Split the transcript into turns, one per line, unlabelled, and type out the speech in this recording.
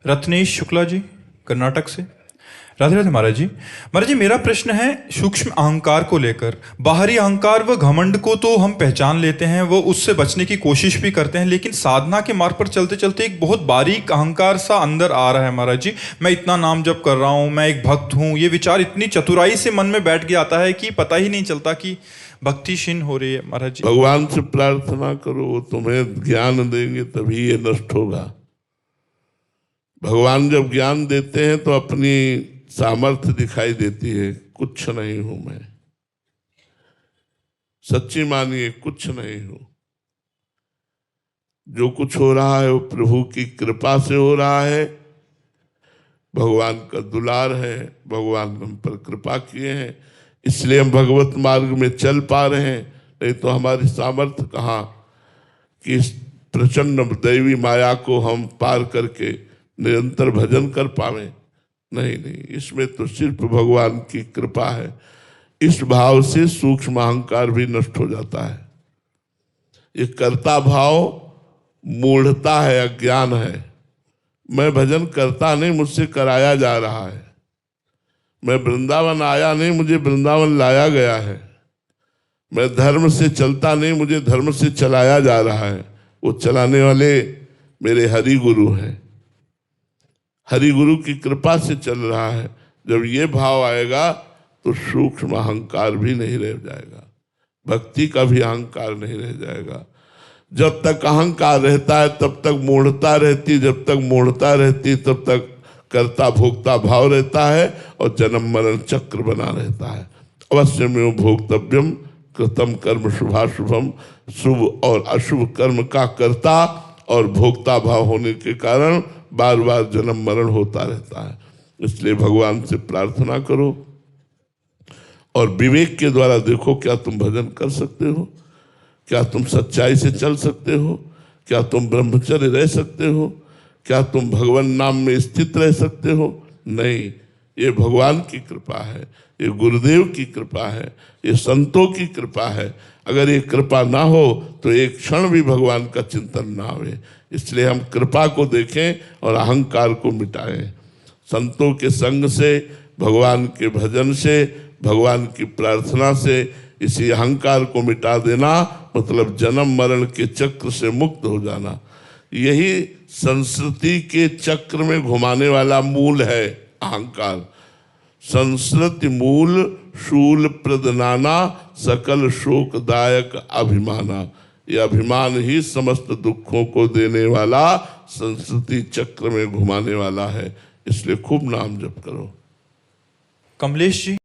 रत्नेश शुक्ला जी, कर्नाटक से। राधे राधे महाराज जी। महाराज जी, मेरा प्रश्न है सूक्ष्म अहंकार को लेकर। बाहरी अहंकार व घमंड को तो हम पहचान लेते हैं, वो उससे बचने की कोशिश भी करते हैं, लेकिन साधना के मार्ग पर चलते चलते एक बहुत बारीक अहंकार सा अंदर आ रहा है महाराज जी। मैं इतना नाम जप कर रहा हूँ, मैं एक भक्त हूँ, ये विचार इतनी चतुराई से मन में बैठ के आता है कि पता ही नहीं चलता कि भक्ति क्षीण हो रही है महाराज जी।
भगवान से प्रार्थना करो, वो तुम्हें ज्ञान देंगे तभी ये नष्ट होगा। भगवान जब ज्ञान देते हैं तो अपनी सामर्थ्य दिखाई देती है, कुछ नहीं हूं मैं। सच्ची मानिए, कुछ नहीं हूं। जो कुछ हो रहा है वो प्रभु की कृपा से हो रहा है, भगवान का दुलार है, भगवान हम पर कृपा किए हैं, इसलिए हम भगवत मार्ग में चल पा रहे हैं। नहीं तो हमारी सामर्थ्य कहाँ कि इस प्रचंड दैवी माया को हम पार करके निरंतर भजन कर पावे। नहीं नहीं, इसमें तो सिर्फ भगवान की कृपा है। इस भाव से सूक्ष्म अहंकार भी नष्ट हो जाता है। ये कर्ता भाव मूढ़ता है, अज्ञान है। मैं भजन करता नहीं, मुझसे कराया जा रहा है। मैं वृंदावन आया नहीं, मुझे वृंदावन लाया गया है। मैं धर्म से चलता नहीं, मुझे धर्म से चलाया जा रहा है। वो चलाने वाले मेरे हरि गुरु हैं। हरि गुरु की कृपा से चल रहा है। जब ये भाव आएगा तो सूक्ष्म अहंकार भी नहीं रह जाएगा, भक्ति का भी अहंकार नहीं रह जाएगा। जब तक अहंकार रहता है तब तक मूढ़ता रहती, जब तक मूढ़ता रहती तब तक कर्ता भोक्ता भाव रहता है और जन्म मरण चक्र बना रहता है। अवश्य में भोक्तव्यम कृतम कर्म शुभाशुभम। शुभ और अशुभ कर्म का कर्ता और भोक्ता भाव होने के कारण बार बार जन्म मरण होता रहता है। इसलिए भगवान से प्रार्थना करो और विवेक के द्वारा देखो, क्या तुम भजन कर सकते हो, क्या तुम सच्चाई से चल सकते हो, क्या तुम ब्रह्मचर्य रह सकते हो, क्या तुम भगवान नाम में स्थित रह सकते हो। नहीं, ये भगवान की कृपा है, ये गुरुदेव की कृपा है, ये संतों की कृपा है। अगर ये कृपा ना हो तो एक क्षण भी भगवान का चिंतन ना आवे। इसलिए हम कृपा को देखें और अहंकार को मिटाएं। संतों के संग से, भगवान के भजन से, भगवान की प्रार्थना से इसी अहंकार को मिटा देना मतलब जन्म मरण के चक्र से मुक्त हो जाना। यही संस्कृति के चक्र में घुमाने वाला मूल है अहंकार। संस्कृति मूल शूल प्रदनाना, सकल शोकदायक अभिमाना। यह अभिमान ही समस्त दुखों को देने वाला, संस्कृति चक्र में घुमाने वाला है। इसलिए खूब नाम जप करो।
कमलेश जी।